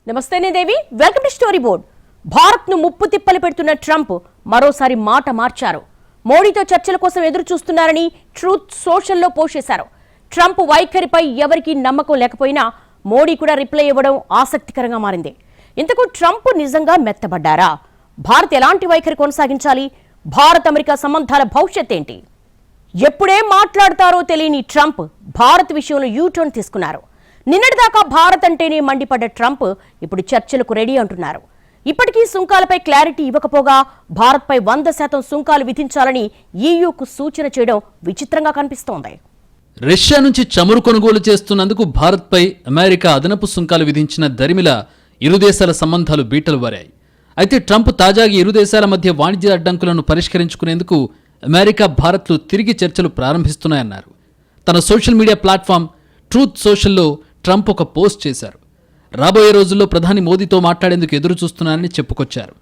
నమస్తే Devi, welcome to story board. Bharat ను ముప్పు తిప్పలు పెడుతున్న ట్రంప్ మరోసారి మాట మార్చారు. మోడీతో చర్చల కోసం ఎదురు చూస్తున్నారని ట్రూత్ సోషల్లో పోస్ట్ చేశారు. ట్రంప్ వైఖరిపై ఎవరికీ నమ్మకం లేకపోయినా మోడీ కూడా రిప్లై ఇవ్వడం ఆసక్తికరంగా మారింది. ఇంతకు ట్రంప్ నిజంగా మెత్తబడ్డారా? భారత్ ఎలాంటి వైఖరి కొనసాగించాలి? భారత్ అమెరికా సంబంధాల భవిష్యత్ ఏంటి? ఎప్పుడేం మాట్లాడతారో తెలియని ట్రంప్ భారత్ విషయంలో యూటర్న్ తీసుకున్నారు. నిన్నటిదాకా భారత్ అంటేనే మండిపడ్డ ట్రంప్ ఇప్పుడు చర్చలకు రెడీ అంటున్నారు. ఇప్పటికీ సుంకాలపై క్లారిటీ ఇవ్వకపోగా భారత్పై 100% సుంకాలు విధించాలని ఈయూకు సూచన చేయడం విచిత్రంగా కనిపిస్తోంది. రష్యా నుంచి చమురు కొనుగోలు చేస్తున్నందుకు భారత్పై అమెరికా అదనపు సుంకాలు విధించిన దరిమిల ఇరు దేశాల సంబంధాలు బీటలు వారాయి. అయితే ట్రంప్ తాజాగా ఇరు దేశాల మధ్య వాణిజ్య అడ్డంకులను పరిష్కరించుకునేందుకు అమెరికా భారత్లు తిరిగి చర్చలు ప్రారంభిస్తున్నాయన్నారు. తన సోషల్ మీడియా ప్లాట్ఫామ్ ట్రూత్ సోషల్లో ట్రంప్ ఒక పోస్ట్ చేశారు. రాబోయే రోజుల్లో ప్రధాని మోదీతో మాట్లాడేందుకు ఎదురు చూస్తున్నారని చెప్పుకొచ్చారు.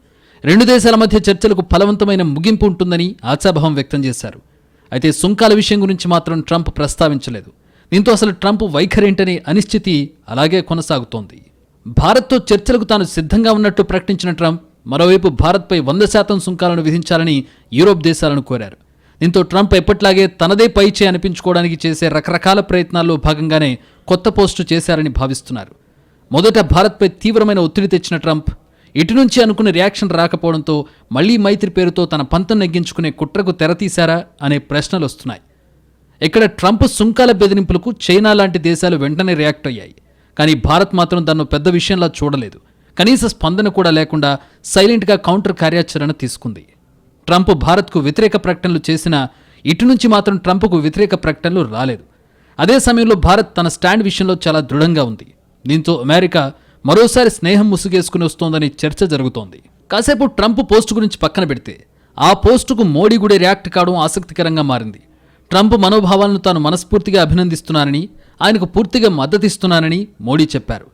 రెండు దేశాల మధ్య చర్చలకు ఫలవంతమైన ముగింపు ఉంటుందని ఆశాభావం వ్యక్తం చేశారు. అయితే సుంకాల విషయం గురించి మాత్రం ట్రంప్ ప్రస్తావించలేదు. దీంతో అసలు ట్రంప్ వైఖరేంటనే అనిశ్చితి అలాగే కొనసాగుతోంది. భారత్తో చర్చలకు తాను సిద్ధంగా ఉన్నట్టు ప్రకటించిన ట్రంప్ మరోవైపు భారత్పై 100% సుంకాలను విధించాలని యూరోప్ దేశాలను కోరారు. దీంతో ట్రంప్ ఎప్పట్లాగే తనదే పైచే అనిపించుకోవడానికి చేసే రకరకాల ప్రయత్నాల్లో భాగంగానే కొత్త పోస్టు చేశారని భావిస్తున్నారు. మొదట భారత్పై తీవ్రమైన ఒత్తిడి తెచ్చిన ట్రంప్ ఇటు నుంచి అనుకున్న రియాక్షన్ రాకపోవడంతో మళ్లీ మైత్రి పేరుతో తన పంతం నెగ్గించుకునే కుట్రకు తెరతీశారా అనే ప్రశ్నలు వస్తున్నాయి. ఇక్కడ ట్రంప్ సుంకాల బెదిరింపులకు చైనా లాంటి దేశాలు వెంటనే రియాక్ట్ అయ్యాయి. కానీ భారత్ మాత్రం దాన్ని పెద్ద విషయంలా చూడలేదు. కనీస స్పందన కూడా లేకుండా సైలెంట్గా కౌంటర్ కార్యాచరణ తీసుకుంది. ట్రంప్ భారత్కు వ్యతిరేక ప్రకటనలు చేసినా ఇటు నుంచి మాత్రం ట్రంప్కు వ్యతిరేక ప్రకటనలు రాలేదు. అదే సమయంలో భారత్ తన స్టాండ్ విషయంలో చాలా దృఢంగా ఉంది. దీంతో అమెరికా మరోసారి స్నేహం ముసుగేసుకుని వస్తోందని చర్చ జరుగుతోంది. కాసేపు ట్రంప్ పోస్టు గురించి పక్కన పెడితే ఆ పోస్టుకు మోడీ కూడా రియాక్ట్ కావడం ఆసక్తికరంగా మారింది. ట్రంప్ మనోభావాలను తాను మనస్ఫూర్తిగా అభినందిస్తున్నానని, ఆయనకు పూర్తిగా మద్దతిస్తున్నానని మోడీ చెప్పారు.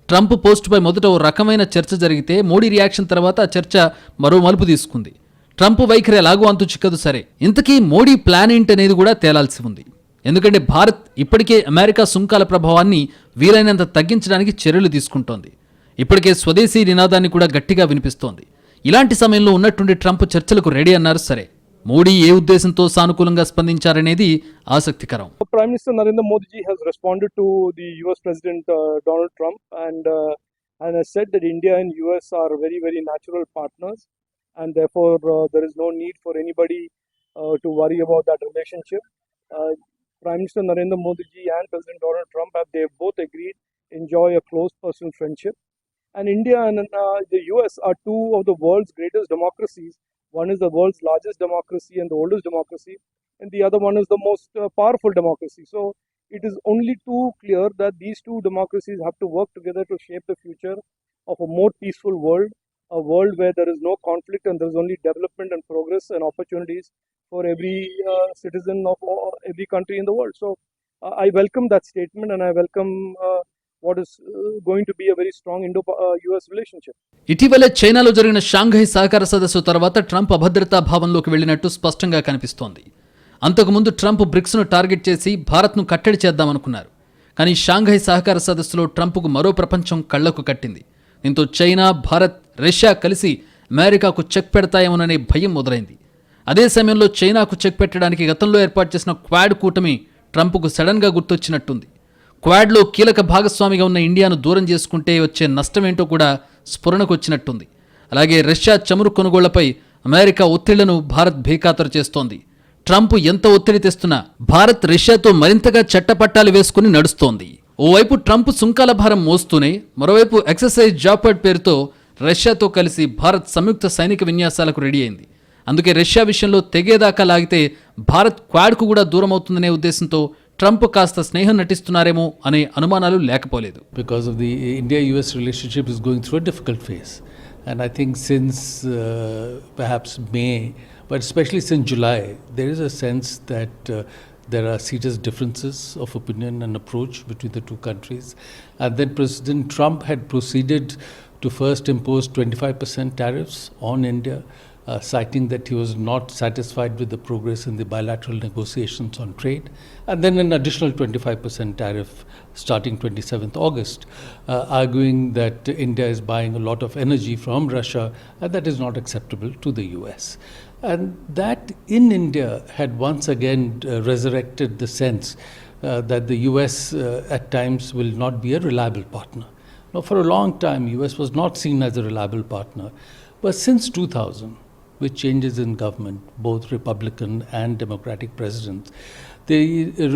ట్రంప్ పోస్టుపై మొదట ఓ రకమైన చర్చ జరిగితే మోడీ రియాక్షన్ తర్వాత ఆ చర్చ మరో మలుపు తీసుకుంది. ట్రంప్ వైఖరి ఎలాగో అంతు చిక్కదు సరే, ఇంతకీ మోడీ ప్లాన్ ఏంటనేది కూడా తేలాల్సి ఉంది. ఎందుకంటే భారత్ ఇప్పటికే అమెరికా సుంకాల ప్రభావాన్ని వీలైనంత తగ్గించడానికి చర్యలు తీసుకుంటోంది. ఇప్పటికే స్వదేశీ నినాదాన్ని కూడా గట్టిగా వినిపిస్తోంది. ఇలాంటి సమయంలో ఉన్నట్టుండి ట్రంప్ చర్చలకు రెడీ అన్నారు సరే, మోడీ ఏ ఉద్దేశంతో సానుకూలంగా స్పందించారనేది ఆసక్తికరం. Prime Minister Narendra Modi ji has responded to the US President Donald Trump and has said that India and US are very, very natural partners, and therefore there is no need for anybody to worry about that relationship. Prime Minister Narendra Modi ji and President Donald Trump they have both agreed enjoy a close personal friendship. And India and the US are two of the world's greatest democracies. One is the world's largest democracy and the oldest democracy, and the other one is the most powerful democracy. So it is only too clear that these two democracies have to work together to shape the future of a more peaceful world, a world where there is no conflict and there is only development and progress and opportunities for every citizen of every country in the world. So I welcome that statement, and I welcome what is going to be a very strong Indo-US relationship. ఇటీవలే చైనాలో జరిగిన Shanghai సహకార సదస్సు తర్వాత Trump అభద్రతా భావంలోకి వెళ్లినట్టు స్పష్టంగా కనిపిస్తోంది. అంతకుముందు ట్రంప్ బ్రిక్స్ను టార్గెట్ చేసి భారత్ను కట్టడి చేద్దామనుకున్నారు. కానీ షాంఘై సహకార సదస్సులో ట్రంప్కు మరో ప్రపంచం కళ్లకు కట్టింది. దీంతో చైనా, భారత్, రష్యా కలిసి అమెరికాకు చెక్ పెడతాయేమోననే భయం మొదలైంది. అదే సమయంలో చైనాకు చెక్ పెట్టడానికి గతంలో ఏర్పాటు చేసిన క్వాడ్ కూటమి ట్రంప్కు సడన్గా గుర్తొచ్చినట్టుంది. క్వాడ్లో కీలక భాగస్వామిగా ఉన్న ఇండియాను దూరం చేసుకుంటే వచ్చే నష్టమేంటో కూడా స్ఫురణకు వచ్చినట్టుంది. అలాగే రష్యా చమురు కొనుగోళ్లపై అమెరికా ఒత్తిళ్లను భారత్ బేఖాతరు చేస్తోంది. ట్రంప్ ఎంత ఒత్తిడి తెస్తున్నా భారత్ రష్యాతో మరింతగా చట్టపట్టాలు వేసుకుని నడుస్తోంది. ఓవైపు ట్రంప్ సుంకాల భారం మోస్తూనే మరోవైపు ఎక్సర్సైజ్ జాపర్డ్ పేరుతో రష్యాతో కలిసి భారత్ సంయుక్త సైనిక విన్యాసాలకు రెడీ అయింది. అందుకే రష్యా విషయంలో తెగేదాకా లాగితే భారత్ క్వాడ్కు కూడా దూరమవుతుందనే ఉద్దేశంతో ట్రంప్ కాస్త స్నేహం నటిస్తున్నారేమో అనే అనుమానాలు లేకపోలేదు. Because of the India-US relationship is going through a difficult phase, and I think since perhaps May, but especially since July, there is a sense that there are serious differences of opinion and approach between the two countries. And then President Trump had proceeded to first impose 25% tariffs on India, citing that he was not satisfied with the progress in the bilateral negotiations on trade, and then an additional 25% tariff starting 27th August, arguing that India is buying a lot of energy from Russia, and that is not acceptable to the US. And that in India had once again resurrected the sense that the US at times will not be a reliable partner. Now, for a long time, US was not seen as a reliable partner, but since 2000, with changes in government, both Republican and Democratic presidents, the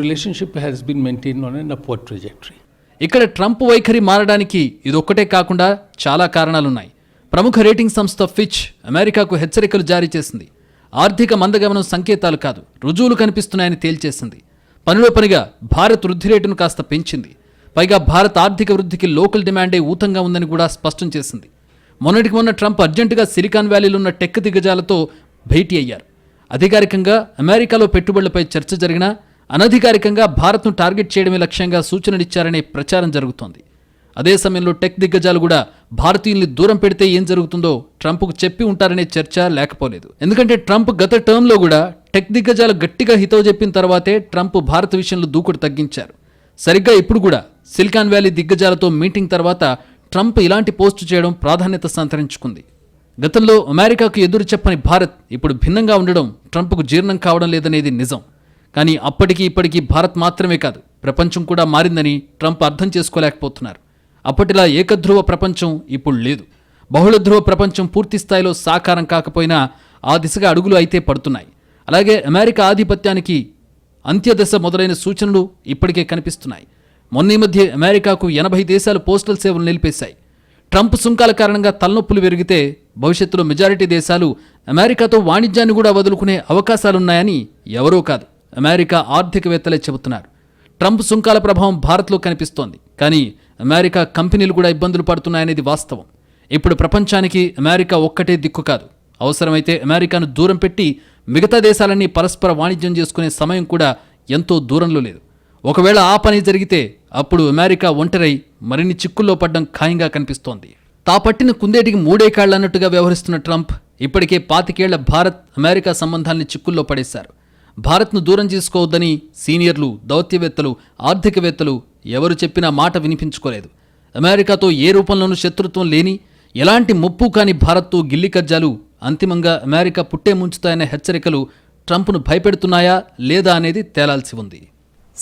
relationship has been maintained on an upward trajectory. ఇక్కడ Trump వైఖరి మారడానికి ఇదొక్కటే కాకుండా చాలా కారణాలున్నాయి. ప్రముఖ rating సంస్థ Fitch అమెరికాకు హెచ్చరికలు జారీ చేసింది. ఆర్థిక మందగమనం సంకేతాలు కాదు, రుజువులు కనిపిస్తున్నాయని తేల్చేసింది. పనిలో పనిగా భారత్ వృద్ధి రేటును కాస్త పెంచింది. పైగా భారత్ ఆర్థిక వృద్ధికి లోకల్ డిమాండే ఊతంగా ఉందని కూడా స్పష్టం చేసింది. మొన్నటికి మొన్న ట్రంప్ అర్జెంటుగా సిలికాన్ వ్యాలీలో ఉన్న టెక్ దిగ్గజాలతో భేటీ అయ్యారు. అధికారికంగా అమెరికాలో పెట్టుబడులపై చర్చ జరిగినా అనధికారికంగా భారత్ను టార్గెట్ చేయడమే లక్ష్యంగా సూచనలిచ్చారనే ప్రచారం జరుగుతోంది. అదే సమయంలో టెక్ దిగ్గజాలు కూడా భారతీయుల్ని దూరం పెడితే ఏం జరుగుతుందో ట్రంప్కు చెప్పి ఉంటారనే చర్చ లేకపోలేదు. ఎందుకంటే ట్రంప్ గత టర్మ్లో కూడా టెక్ దిగ్గజాలు గట్టిగా హితవు చెప్పిన తర్వాతే ట్రంప్ భారత విషయంలో దూకుడు తగ్గించారు. సరిగ్గా ఇప్పుడు కూడా సిలికాన్ వ్యాలీ దిగ్గజాలతో మీటింగ్ తర్వాత ట్రంప్ ఇలాంటి పోస్టు చేయడం ప్రాధాన్యత సంతరించుకుంది. గతంలో అమెరికాకు ఎదురు చెప్పని భారత్ ఇప్పుడు భిన్నంగా ఉండడం ట్రంప్కు జీర్ణం కావడం లేదనేది నిజం. కానీ అప్పటికి ఇప్పటికీ భారత్ మాత్రమే కాదు, ప్రపంచం కూడా మారిందని ట్రంప్ అర్థం చేసుకోలేకపోతున్నారు. అప్పటిలా ఏకధ్రువ ప్రపంచం ఇప్పుడు లేదు. బహుళ ధ్రువ ప్రపంచం పూర్తి స్థాయిలో సాకారం కాకపోయినా ఆ దిశగా అడుగులు అయితే పడుతున్నాయి. అలాగే అమెరికా ఆధిపత్యానికి అంత్యదశ మొదలైన సూచనలు ఇప్పటికే కనిపిస్తున్నాయి. మొన్న ఈ మధ్య అమెరికాకు 80 దేశాలు పోస్టల్ సేవలు నిలిపేశాయి. ట్రంప్ సుంకాల కారణంగా తలనొప్పులు పెరిగితే భవిష్యత్తులో మెజారిటీ దేశాలు అమెరికాతో వాణిజ్యాన్ని కూడా వదులుకునే అవకాశాలున్నాయని ఎవరో కాదు, అమెరికా ఆర్థికవేత్తలే చెబుతున్నారు. ట్రంప్ సుంకాల ప్రభావం భారత్లో కనిపిస్తోంది. కానీ అమెరికా కంపెనీలు కూడా ఇబ్బందులు పడుతున్నాయనేది వాస్తవం. ఇప్పుడు ప్రపంచానికి అమెరికా ఒక్కటే దిక్కు కాదు. అవసరమైతే అమెరికాను దూరం పెట్టి మిగతా దేశాలన్నీ పరస్పర వాణిజ్యం చేసుకునే సమయం కూడా ఎంతో దూరంలో లేదు. ఒకవేళ ఆ పని జరిగితే అప్పుడు అమెరికా ఒంటరై మరిన్ని చిక్కుల్లో పడ్డం ఖాయంగా కనిపిస్తోంది. తాపట్టిన కుందేటికి మూడే కాళ్లన్నట్టుగా వ్యవహరిస్తున్న ట్రంప్ ఇప్పటికే 25 ఏళ్ల భారత్ అమెరికా సంబంధాల్ని చిక్కుల్లో పడేశారు. భారత్ను దూరం చేసుకోవద్దని సీనియర్లు, దౌత్యవేత్తలు, ఆర్థికవేత్తలు ఎవరు చెప్పినా మాట వినిపించుకోలేదు. అమెరికాతో ఏ రూపంలోనూ శత్రుత్వం లేని, ఎలాంటి ముప్పు కాని భారత్తో గిల్లి కజ్జాలు అంతిమంగా అమెరికా పుట్టే ముంచుతాయన్న హెచ్చరికలు ట్రంప్ను భయపెడుతున్నాయా లేదా అనేది తేలాల్సి ఉంది.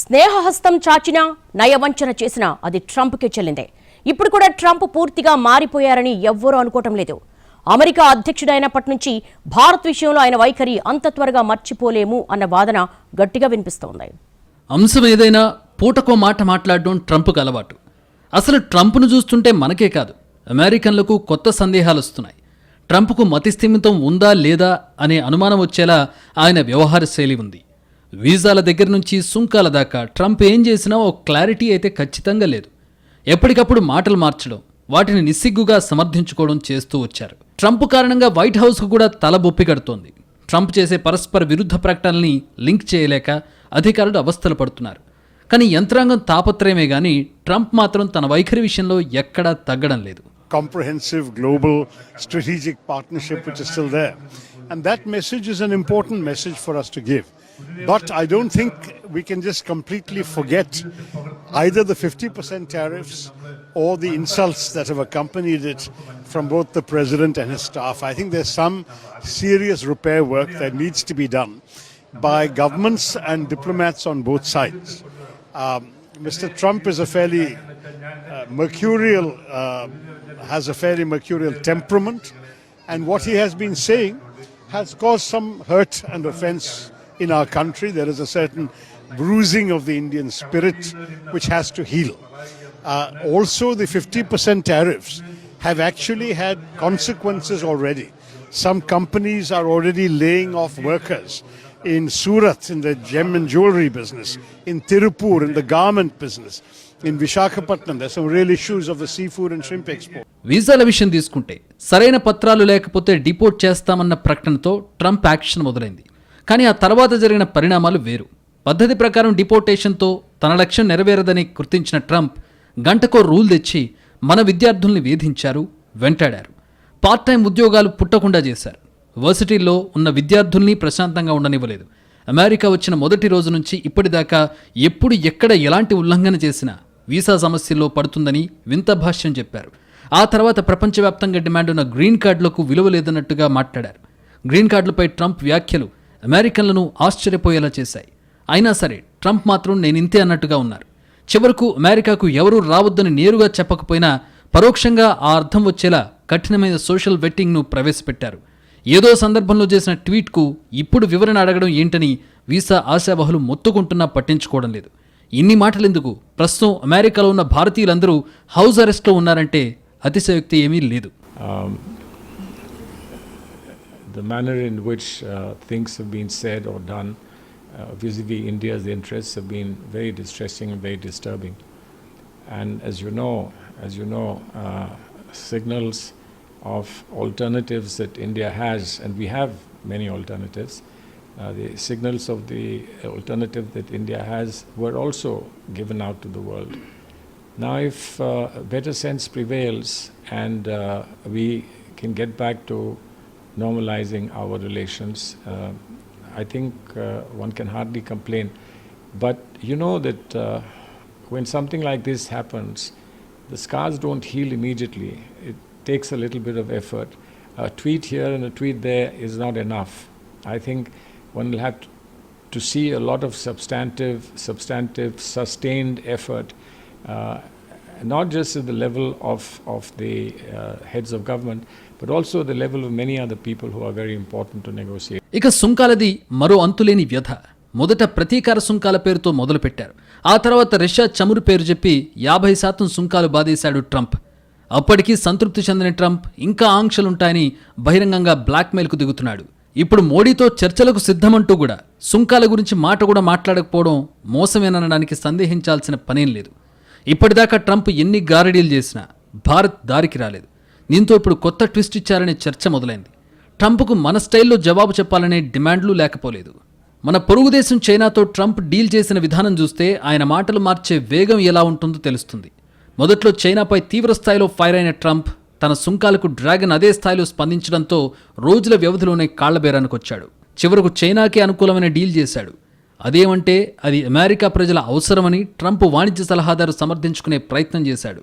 స్నేహహస్తం చాచినా, నయవంచన చేసినా అది ట్రంప్కే చెల్లిందే. ఇప్పుడు కూడా ట్రంప్ పూర్తిగా మారిపోయారని ఎవ్వరూ అనుకోవటం లేదు. అమెరికా అధ్యక్షుడైనప్పటి నుంచి భారత్ విషయంలో ఆయన వైఖరి అంత త్వరగా మర్చిపోలేము అన్న వాదన గట్టిగా వినిపిస్తోంది. అంశం ఏదైనా పూటకో మాట మాట్లాడడం ట్రంప్కు అలవాటు. అసలు ట్రంప్ను చూస్తుంటే మనకే కాదు, అమెరికన్లకు కొత్త సందేహాలు వస్తున్నాయి. ట్రంప్కు మతిస్థిమితం ఉందా లేదా అనే అనుమానం వచ్చేలా ఆయన వ్యవహార శైలి ఉంది. వీసాల దగ్గర నుంచి సుంకాల దాకా ట్రంప్ ఏం చేసినా ఓ క్లారిటీ అయితే ఖచ్చితంగా లేదు. ఎప్పటికప్పుడు మాటలు మార్చడం, వాటిని నిస్సిగ్గుగా సమర్థించుకోవడం చేస్తూ వచ్చారు. ట్రంప్ కారణంగా వైట్ హౌస్కు కూడా తల బొప్పి కడుతోంది. ట్రంప్ చేసే పరస్పర విరుద్ధ ప్రకటనల్ని లింక్ చేయలేక అధికారులు అవస్థలు పడుతున్నారు. కానీ యంత్రాంగం తాపత్రయమే గానీ ట్రంప్ మాత్రం తన వైఖరి విషయంలో ఎక్కడా తగ్గడం లేదు. Comprehensive global strategic partnership which is still there, and that message is an important message for us to give. But I don't think we can just completely forget either the 50% tariffs or the insults that have accompanied it from both the president and his staff. I think there's some serious repair work that needs to be done by governments and diplomats on both sides. Mr. Trump is a fairly mercurial has a fairly mercurial temperament, and what he has been saying has caused some hurt and offense in our country. There is a certain bruising of the Indian spirit which has to heal. Also, the 50% tariffs have actually had consequences already. Some companies are already laying off workers in Surat in the gem and jewelry business, in Tirupur in the garment business, in Visakhapatnam. There's some real issues of the seafood and shrimp export. వీసాల విషయం తీసుకుంటే సరైన పత్రాలు లేకపోతే deport చేస్తామన్న ప్రకటనతో Trump action మొదలైంది. కానీ ఆ తర్వాత జరిగిన పరిణామాలు వేరు. పద్ధతి ప్రకారం డిపోర్టేషన్తో తన లక్ష్యం నెరవేరదని గుర్తించిన ట్రంప్ గంటకో రూల్ తెచ్చి మన విద్యార్థుల్ని వేధించారు, వెంటాడారు. పార్ట్ టైం ఉద్యోగాలు పుట్టకుండా చేశారు. వర్సిటీల్లో ఉన్న విద్యార్థుల్ని ప్రశాంతంగా ఉండనివ్వలేదు. అమెరికా వచ్చిన మొదటి రోజు నుంచి ఇప్పటిదాకా ఎప్పుడు ఎక్కడ ఎలాంటి ఉల్లంఘన చేసినా వీసా సమస్యల్లో పడుతుందని వింత భాష్యం చెప్పారు. ఆ తర్వాత ప్రపంచవ్యాప్తంగా డిమాండ్ ఉన్న గ్రీన్ కార్డులకు విలువ లేదన్నట్టుగా మాట్లాడారు. గ్రీన్ కార్డులపై ట్రంప్ వ్యాఖ్యలు అమెరికన్లను ఆశ్చర్యపోయేలా చేశాయి. అయినా సరే ట్రంప్ మాత్రం నేనింతే అన్నట్టుగా ఉన్నారు. చివరకు అమెరికాకు ఎవరూ రావద్దని నేరుగా చెప్పకపోయినా పరోక్షంగా ఆ అర్థం వచ్చేలా కఠినమైన సోషల్ వెట్టింగ్ను ప్రవేశపెట్టారు. ఏదో సందర్భంలో చేసిన ట్వీట్కు ఇప్పుడు వివరణ అడగడం ఏంటని వీసా ఆశావహులు మొత్తుకుంటున్నా పట్టించుకోవడం లేదు. ఇన్ని మాటలెందుకు? ప్రస్తుతం అమెరికాలో ఉన్న భారతీయులందరూ హౌస్ అరెస్ట్లో ఉన్నారంటే అతిశయోక్తి ఏమీ లేదు. The manner in which things have been said or done vis-a-vis India's interests have been very distressing and very disturbing. And as you know, signals of alternatives that India has, and we have many alternatives, the signals of the alternative that India has were also given out to the world. Now, if better sense prevails and we can get back to normalizing our relations, I think one can hardly complain. But you know that when something like this happens, the scars don't heal immediately. It takes a little bit of effort. A tweet here and a tweet there is not enough. I think one will have to see a lot of substantive, sustained effort, not just at the level of the heads of government, but also at the level of many other people who are very important to negotiate. ఇక సుంకాలది మరో అంతులేని వ్యధ. మొదట ప్రతీకార సుంకాల పేరుతో మొదలుపెట్టారు. ఆ తర్వాత రష్యా చమురు పేరు చెప్పి 50% సుంకాలు బాధేశాడు ట్రంప్. అప్పటికీ సంతృప్తి చెందిన ట్రంప్ ఇంకా ఆంక్షలుంటాయని బహిరంగంగా బ్లాక్మెయిల్కు దిగుతున్నాడు. ఇప్పుడు మోడీతో చర్చలకు సిద్ధమంటూ కూడా సుంకాల గురించి మాట కూడా మాట్లాడకపోవడం మోసమేననడానికి సందేహించాల్సిన పనేం లేదు. ఇప్పటిదాకా ట్రంప్ ఎన్ని గారడీలు చేసినా భారత్ దారికి రాలేదు. దీంతో ఇప్పుడు కొత్త ట్విస్ట్ ఇచ్చారనే చర్చ మొదలైంది. ట్రంప్కు మన స్టైల్లో జవాబు చెప్పాలనే డిమాండ్లు లేకపోలేదు. మన పొరుగు దేశం చైనాతో ట్రంప్ డీల్ చేసిన విధానం చూస్తే ఆయన మాటలు మార్చే వేగం ఎలా ఉంటుందో తెలుస్తుంది. మొదట్లో చైనాపై తీవ్ర స్థాయిలో ఫైర్ అయిన ట్రంప్ తన సుంకాలకు డ్రాగన్ అదే స్థాయిలో స్పందించడంతో రోజుల వ్యవధిలోనే కాళ్లబేరానికి వచ్చాడు. చివరకు చైనాకే అనుకూలమైన డీల్ చేశాడు. అదేమంటే అది అమెరికా ప్రజల అవసరమని ట్రంప్ వాణిజ్య సలహాదారు సమర్థించుకునే ప్రయత్నం చేశాడు.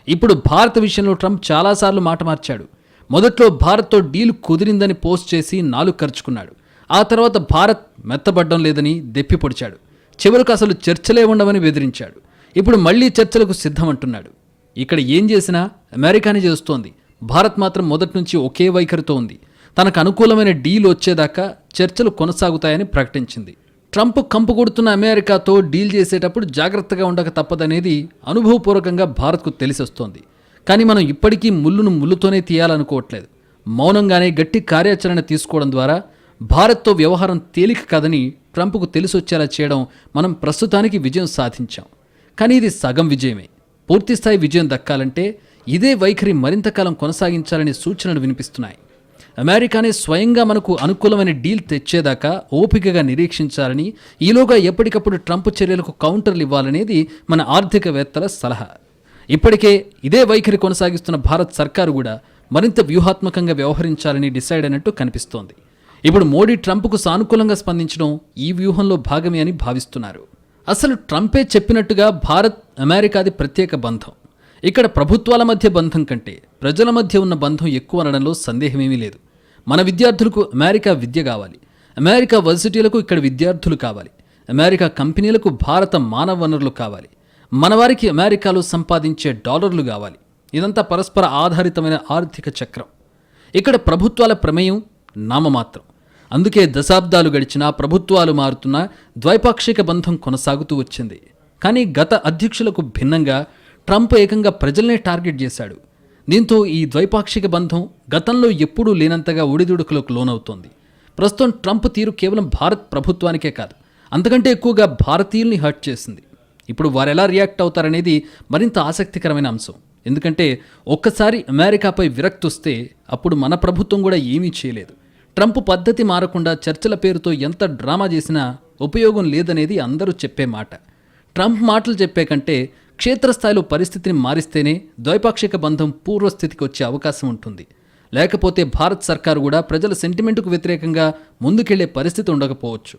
ఇప్పుడు భారత విషయంలో ట్రంప్ చాలాసార్లు మాట మార్చాడు. మొదట్లో భారత్తో డీల్ కుదిరిందని పోస్ట్ చేసి నాలుగు ఖర్చుకున్నాడు. ఆ తర్వాత భారత్ మెత్తబడ్డం లేదని దెప్పి పొడిచాడు. చివరకు అసలు చర్చలే ఉండవని బెదిరించాడు. ఇప్పుడు మళ్లీ చర్చలకు సిద్ధమంటున్నాడు. ఇక్కడ ఏం చేసినా అమెరికానే చేస్తోంది. భారత్ మాత్రం మొదటి నుంచి ఒకే వైఖరితో ఉంది. తనకు అనుకూలమైన డీల్ వచ్చేదాకా చర్చలు కొనసాగుతాయని ప్రకటించింది. ట్రంప్ కంపు కొడుతున్న అమెరికాతో డీల్ చేసేటప్పుడు జాగ్రత్తగా ఉండక తప్పదనేది అనుభవపూర్వకంగా భారత్కు తెలిసొస్తోంది. కానీ మనం ఇప్పటికీ ముళ్ళును ముళ్ళుతోనే తీయాలనుకోవట్లేదు. మౌనంగానే గట్టి కార్యాచరణ తీసుకోవడం ద్వారా భారత్తో వ్యవహారం తేలిక కాదని ట్రంప్కు తెలిసొచ్చేలా చేయడం మనం ప్రస్తుతానికి విజయం సాధించాం. కానీ ఇది సగం విజయమే. పూర్తిస్థాయి విజయం దక్కాలంటే ఇదే వైఖరి మరింతకాలం కొనసాగించాలనే సూచనలు వినిపిస్తున్నాయి. అమెరికానే స్వయంగా మనకు అనుకూలమైన డీల్ తెచ్చేదాకా ఓపికగా నిరీక్షించాలని, ఈలోగా ఎప్పటికప్పుడు ట్రంప్ చర్యలకు కౌంటర్లు ఇవ్వాలనేది మన ఆర్థికవేత్తల సలహా. ఇప్పటికే ఇదే వైఖరి కొనసాగిస్తున్న భారత్ సర్కారు కూడా మరింత వ్యూహాత్మకంగా వ్యవహరించాలని డిసైడ్ అయినట్టు కనిపిస్తోంది. ఇప్పుడు మోడీ ట్రంప్కు సానుకూలంగా స్పందించడం ఈ వ్యూహంలో భాగమే అని భావిస్తున్నారు. అసలు ట్రంపే చెప్పినట్టుగా భారత్ అమెరికాది ప్రత్యేక బంధం. ఇక్కడ ప్రభుత్వాల మధ్య బంధం కంటే ప్రజల మధ్య ఉన్న బంధం ఎక్కువ అనడంలో సందేహమేమీ లేదు. మన విద్యార్థులకు అమెరికా విద్య కావాలి, అమెరికా వర్సిటీలకు ఇక్కడ విద్యార్థులు కావాలి, అమెరికా కంపెనీలకు భారత మానవ వనరులు కావాలి, మనవారికి అమెరికాలో సంపాదించే డాలర్లు కావాలి. ఇదంతా పరస్పర ఆధారితమైన ఆర్థిక చక్రం. ఇక్కడ ప్రభుత్వాల ప్రమేయం నామమాత్రం. అందుకే దశాబ్దాలు గడిచినా ప్రభుత్వాలు మారుతున్నా ద్వైపాక్షిక బంధం కొనసాగుతూ వచ్చింది. కానీ గత అధ్యక్షులకు భిన్నంగా ట్రంప్ ఏకంగా ప్రజల్నే టార్గెట్ చేశాడు. దీంతో ఈ ద్వైపాక్షిక బంధం గతంలో ఎప్పుడూ లేనంతగా ఒడిదుడుకులకు లోనవుతోంది. ప్రస్తుతం ట్రంప్ తీరు కేవలం భారత్ ప్రభుత్వానికే కాదు, అంతకంటే ఎక్కువగా భారతీయుల్ని హర్ట్ చేసింది. ఇప్పుడు వారు ఎలా రియాక్ట్ అవుతారనేది మరింత ఆసక్తికరమైన అంశం. ఎందుకంటే ఒక్కసారి అమెరికాపై విరక్తి వస్తే అప్పుడు మన ప్రభుత్వం కూడా ఏమీ చేయలేదు. ట్రంప్ పద్ధతి మారకుండా చర్చల పేరుతో ఎంత డ్రామా చేసినా ఉపయోగం లేదనేది అందరూ చెప్పే మాట. ట్రంప్ మాటలు చెప్పే కంటే క్షేత్రస్థాయిలో పరిస్థితిని మారిస్తేనే ద్వైపాక్షిక బంధం పూర్వస్థితికి వచ్చే అవకాశం ఉంటుంది. లేకపోతే భారత్ సర్కారు కూడా ప్రజల సెంటిమెంటుకు వ్యతిరేకంగా ముందుకెళ్లే పరిస్థితి ఉండకపోవచ్చు.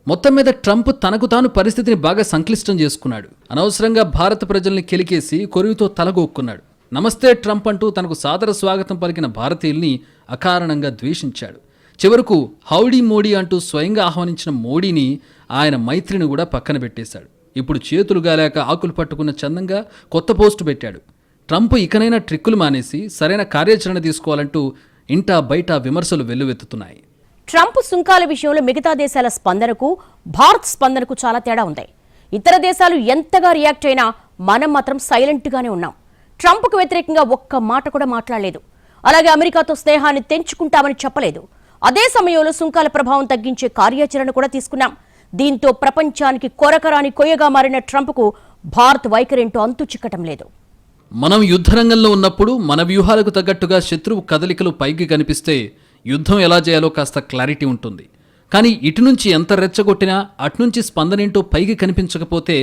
మొత్తం మీద ట్రంప్ తనకు తాను పరిస్థితిని బాగా సంక్లిష్టం చేసుకున్నాడు. అనవసరంగా భారత ప్రజల్ని కెలికేసి కొరివితో తలగొక్కున్నాడు. నమస్తే ట్రంప్ అంటూ తనకు సాదర స్వాగతం పలికిన భారతీయుల్ని అకారణంగా ద్వేషించాడు. చివరకు హౌడీ మోడీ అంటూ స్వయంగా ఆహ్వానించిన మోడీని, ఆయన మైత్రిని కూడా పక్కన పెట్టేశాడు. ఇప్పుడు చేతులు గాలేక ఆకులు పట్టుకున్న చందంగా కొత్త పోస్టు పెట్టాడు. ట్రంప్ ఇకనైనా ట్రిక్కులు మానేసి సరైన కార్యాచరణ తీసుకోవాలంటూ ఇంటా బయట విమర్శలు వెల్లువెత్తుతున్నాయి. ట్రంప్ సుంకాల విషయంలో మిగతా దేశాల స్పందనకు భారత్ స్పందనకు చాలా తేడా ఉంది. ఇతర దేశాలు ఎంతగా రియాక్ట్ అయినా మనం మాత్రం సైలెంట్గానే ఉన్నాం. ట్రంప్కు వ్యతిరేకంగా ఒక్క మాట కూడా మాట్లాడలేదు. అలాగే అమెరికాతో స్నేహాన్ని తెంచుకుంటామని చెప్పలేదు. అదే సమయంలో సుంకాల ప్రభావం తగ్గించే కార్యాచరణ కూడా తీసుకున్నాం. దీంతో ప్రపంచానికి కొరకరాని కొయ్యగా మారిన ట్రంప్కు భారత్ వైఖరేంటో అంతు చిక్కటం లేదు. మనం యుద్ధరంగంలో ఉన్నప్పుడు మన వ్యూహాలకు తగ్గట్టుగా శత్రువు కదలికలు పైకి కనిపిస్తే యుద్ధం ఎలా చేయాలో కాస్త క్లారిటీ ఉంటుంది. కానీ ఇటు నుంచి ఎంత రెచ్చగొట్టినా అటునుంచి స్పందనేంటో పైకి కనిపించకపోతే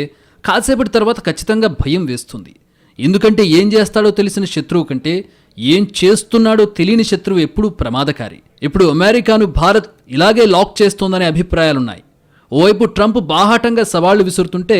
కాసేపటి తర్వాత ఖచ్చితంగా భయం వేస్తుంది. ఎందుకంటే ఏం చేస్తాడో తెలిసిన శత్రువు కంటే ఏం చేస్తున్నాడో తెలియని శత్రువు ఎప్పుడూ ప్రమాదకారి. ఇప్పుడు అమెరికాను భారత్ ఇలాగే లాక్ చేస్తోందనే అభిప్రాయాలున్నాయి. ఓవైపు ట్రంప్ బాహాటంగా సవాళ్లు విసురుతుంటే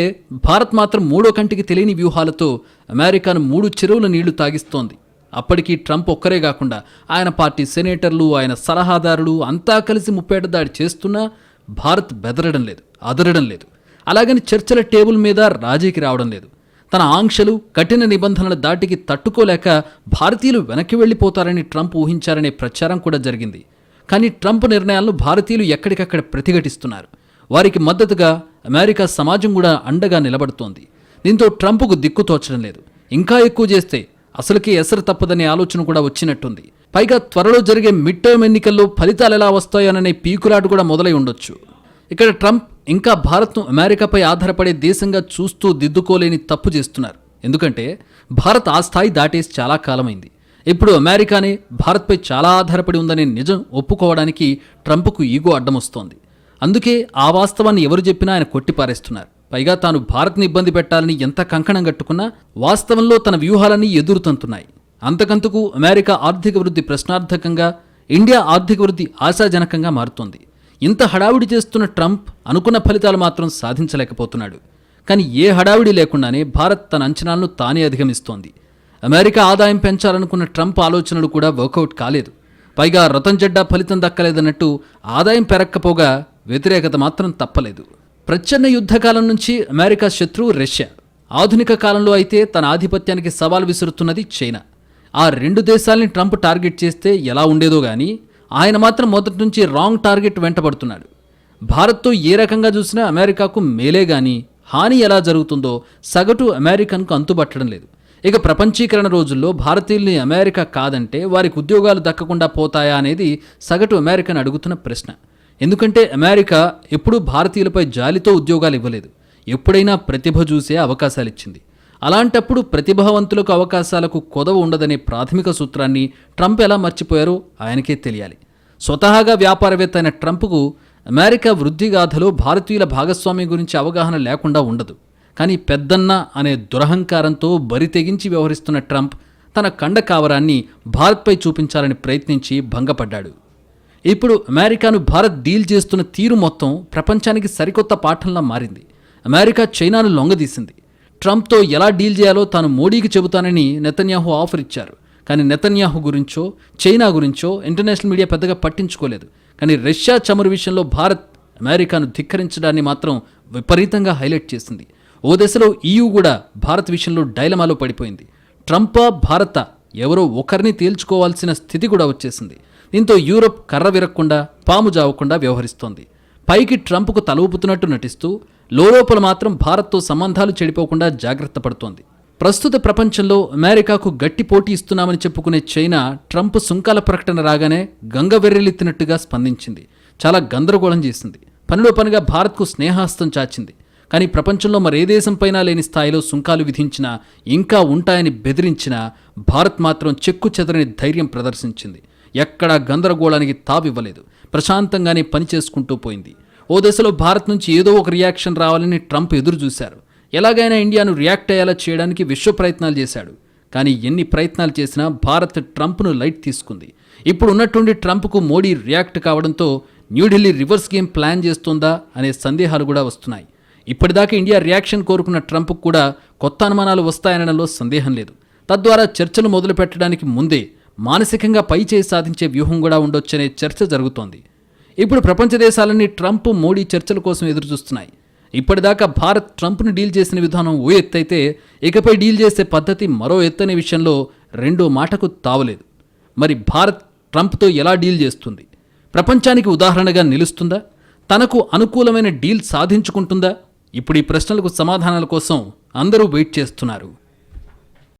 భారత్ మాత్రం మూడో కంటికి తెలియని వ్యూహాలతో అమెరికాను 3 చెరువుల నీళ్లు తాగిస్తోంది. అప్పటికీ ట్రంప్ ఒక్కరే కాకుండా ఆయన పార్టీ సెనేటర్లు, ఆయన సలహాదారులు అంతా కలిసి ముప్పేట దాడి చేస్తున్నా భారత్ బెదరడం లేదు, అదరడం లేదు. అలాగని చర్చల టేబుల్ మీద రాజీకి రావడం లేదు. తన ఆంక్షలు, కఠిన నిబంధనల దాటికి తట్టుకోలేక భారతీయులు వెనక్కి వెళ్లిపోతారని ట్రంప్ ఊహించారనే ప్రచారం కూడా జరిగింది. కానీ ట్రంప్ నిర్ణయాలను భారతీయులు ఎక్కడికక్కడ ప్రతిఘటిస్తున్నారు. వారికి మద్దతుగా అమెరికా సమాజం కూడా అండగా నిలబడుతోంది. దీంతో ట్రంప్కు దిక్కు తోచడం లేదు. ఇంకా ఎక్కువ చేస్తే అసలుకి ఎసరు తప్పదనే ఆలోచన కూడా వచ్చినట్టుంది. పైగా త్వరలో జరిగే మిడ్ టర్మ్ ఎన్నికల్లో ఫలితాలు ఎలా వస్తాయోననే పీకులాట కూడా మొదలై ఉండొచ్చు. ఇక్కడ ట్రంప్ ఇంకా భారత్ను అమెరికాపై ఆధారపడే దేశంగా చూస్తూ దిద్దుకోలేని తప్పు చేస్తున్నారు. ఎందుకంటే భారత్ ఆ స్థాయి దాటేసి చాలా కాలమైంది. ఇప్పుడు అమెరికానే భారత్పై చాలా ఆధారపడి ఉందనే నిజం ఒప్పుకోవడానికి ట్రంప్కు ఈగో అడ్డమొస్తోంది. అందుకే ఆ వాస్తవాన్ని ఎవరు చెప్పినా ఆయన కొట్టిపారేస్తున్నారు. పైగా తాను భారత్ని ఇబ్బంది పెట్టాలని ఎంత కంకణం కట్టుకున్నా వాస్తవంలో తన వ్యూహాలన్నీ ఎదురుతంతున్నాయి. అంతకంతకు అమెరికా ఆర్థిక వృద్ధి ప్రశ్నార్థకంగా, ఇండియా ఆర్థిక వృద్ధి ఆశాజనకంగా మారుతోంది. ఇంత హడావిడి చేస్తున్న ట్రంప్ అనుకున్న ఫలితాలు మాత్రం సాధించలేకపోతున్నాడు. కానీ ఏ హడావిడి లేకుండానే భారత్ తన అంచనాలను తానే అధిగమిస్తోంది. అమెరికా ఆదాయం పెంచాలనుకున్న ట్రంప్ ఆలోచనలు కూడా వర్కౌట్ కాలేదు. పైగా రతన్ జడ్డా ఫలితం దక్కలేదన్నట్టు ఆదాయం పెరక్కపోగా వ్యతిరేకత మాత్రం తప్పలేదు. ప్రచ్ఛన్న యుద్ధకాలం నుంచి అమెరికా శత్రువు రష్యా, ఆధునిక కాలంలో అయితే తన ఆధిపత్యానికి సవాల్ విసురుతున్నది చైనా. ఆ 2 దేశాలని ట్రంప్ టార్గెట్ చేస్తే ఎలా ఉండేదో గానీ ఆయన మాత్రం మొదటి నుంచి రాంగ్ టార్గెట్ వెంటబడుతున్నాడు. భారత్తో ఏ రకంగా చూసినా అమెరికాకు మేలే గానీ హాని ఎలా జరుగుతుందో సగటు అమెరికన్కు అంతుబట్టడం లేదు. ఇక ప్రపంచీకరణ రోజుల్లో భారతీయుల్ని అమెరికా కాదంటే వారికి ఉద్యోగాలు దక్కకుండా పోతాయా అనేది సగటు అమెరికన్ అడుగుతున్న ప్రశ్న. ఎందుకంటే అమెరికా ఎప్పుడూ భారతీయులపై జాలితో ఉద్యోగాలు ఇవ్వలేదు. ఎప్పుడైనా ప్రతిభ చూసే అవకాశాలు ఇచ్చింది. అలాంటప్పుడు ప్రతిభావంతులకు అవకాశాలకు కొదవ ఉండదనే ప్రాథమిక సూత్రాన్ని ట్రంప్ ఎలా మర్చిపోయారో ఆయనకే తెలియాలి. స్వతహాగా వ్యాపారవేత్త అయిన ట్రంప్కు అమెరికా వృద్ధిగాథలో భారతీయుల భాగస్వామ్యం గురించి అవగాహన లేకుండా ఉండదు. కానీ పెద్దన్న అనే దురహంకారంతో బరి తెగించి వ్యవహరిస్తున్న ట్రంప్ తన కండ కావరాన్ని భారత్పై చూపించాలని ప్రయత్నించి భంగపడ్డాడు. ఇప్పుడు అమెరికాను భారత్ డీల్ చేస్తున్న తీరు మొత్తం ప్రపంచానికి సరికొత్త పాఠంలా మారింది. అమెరికా చైనాను లొంగదీసింది. ట్రంప్తో ఎలా డీల్ చేయాలో తాను మోడీకి చెబుతానని నెతన్యాహు ఆఫర్ ఇచ్చారు. కానీ నెతన్యాహు గురించో చైనా గురించో ఇంటర్నేషనల్ మీడియా పెద్దగా పట్టించుకోలేదు. కానీ రష్యా చమురు విషయంలో భారత్ అమెరికాను ధిక్కరించడాన్ని మాత్రం విపరీతంగా హైలైట్ చేసింది. ఓ దశలో EU కూడా భారత్ విషయంలో డైలమాలో పడిపోయింది. ట్రంపా భారత ఎవరో ఒకరిని తేల్చుకోవాల్సిన స్థితి కూడా వచ్చేసింది. దీంతో యూరప్ కర్ర విరక్కుండా పాము జావకుండా వ్యవహరిస్తోంది. పైకి ట్రంప్కు తలూపుతున్నట్టు నటిస్తూ లోపల మాత్రం భారత్తో సంబంధాలు చెడిపోకుండా జాగ్రత్త పడుతోంది. ప్రస్తుత ప్రపంచంలో అమెరికాకు గట్టి పోటీ ఇస్తున్నామని చెప్పుకునే చైనా ట్రంప్ సుంకాల ప్రకటన రాగానే గంగవెర్రెలెత్తినట్టుగా స్పందించింది. చాలా గందరగోళం చేసింది. పనిలో పనిగా భారత్కు స్నేహాస్తం చాచింది. కానీ ప్రపంచంలో మరే దేశంపైనా లేని స్థాయిలో సుంకాలు విధించినా, ఇంకా ఉంటాయని బెదిరించినా భారత్ మాత్రం చెక్కు చెదరని ధైర్యం ప్రదర్శించింది. ఎక్కడా గందరగోళానికి తావివ్వలేదు. ప్రశాంతంగానే పనిచేసుకుంటూ పోయింది. ఓ దశలో భారత్ నుంచి ఏదో ఒక రియాక్షన్ రావాలని ట్రంప్ ఎదురు చూశారు. ఎలాగైనా ఇండియాను రియాక్ట్ అయ్యేలా చేయడానికి విశ్వ ప్రయత్నాలు చేశాడు. కానీ ఎన్ని ప్రయత్నాలు చేసినా భారత్ ట్రంప్ను లైట్ తీసుకుంది. ఇప్పుడు ఉన్నట్టుండి ట్రంప్కు మోడీ రియాక్ట్ కావడంతో న్యూఢిల్లీ రివర్స్ గేమ్ ప్లాన్ చేస్తోందా అనే సందేహాలు కూడా వస్తున్నాయి. ఇప్పటిదాకా ఇండియా రియాక్షన్ కోరుకున్న ట్రంప్కు కూడా కొత్త అనుమానాలు వస్తాయనడంలో సందేహం లేదు. తద్వారా చర్చలు మొదలు పెట్టడానికి ముందే మానసికంగా పైచేయి సాధించే వ్యూహం కూడా ఉండొచ్చనే చర్చ జరుగుతోంది. ఇప్పుడు ప్రపంచ దేశాలన్నీ ట్రంప్ మోడీ చర్చల కోసం ఎదురుచూస్తున్నాయి. ఇప్పటిదాకా భారత్ ట్రంప్ను డీల్ చేసిన విధానం ఓ ఎత్తైతే ఇకపై డీల్ చేసే పద్ధతి మరో ఎత్తనే విషయంలో రెండో మాటకు తావలేదు. మరి భారత్ ట్రంప్తో ఎలా డీల్ చేస్తుంది? ప్రపంచానికి ఉదాహరణగా నిలుస్తుందా? తనకు అనుకూలమైన డీల్ సాధించుకుంటుందా? ఇప్పుడు ఈ ప్రశ్నలకు సమాధానాల కోసం అందరూ వెయిట్ చేస్తున్నారు.